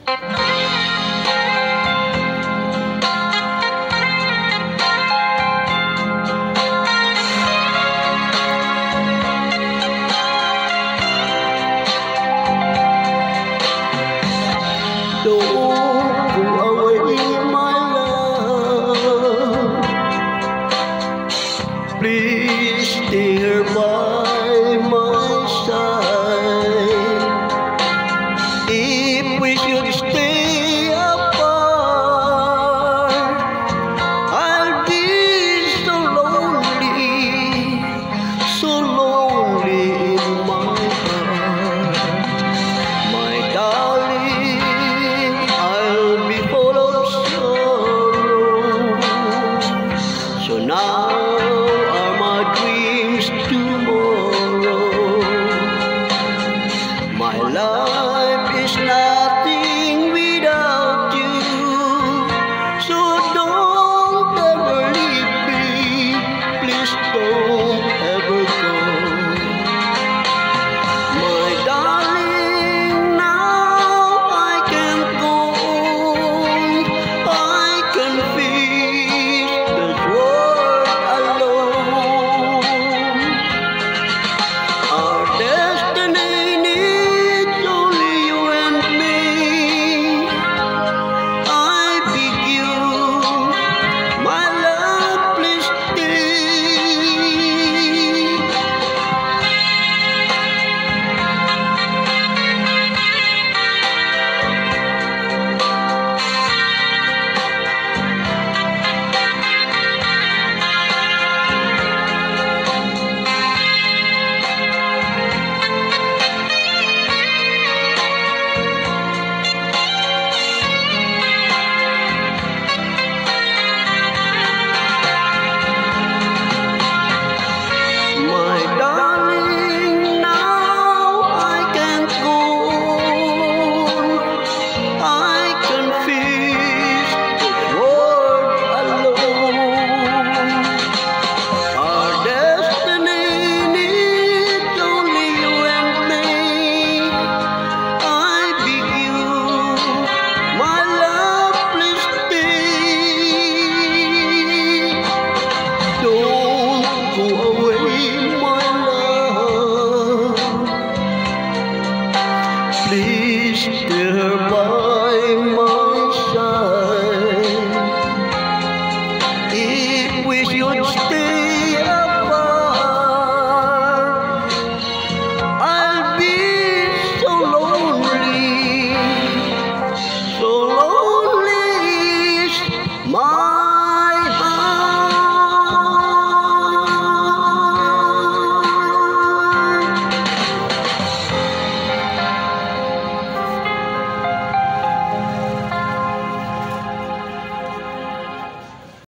Please stay here by my side. If we should stay apart, I'll be so lonely in my heart. My darling, I'll be full of sorrow. So now my life is nothing without you, so don't ever leave me, please don't ever go. My darling, now I can't go on, I can face this world alone. Our destiny please stay by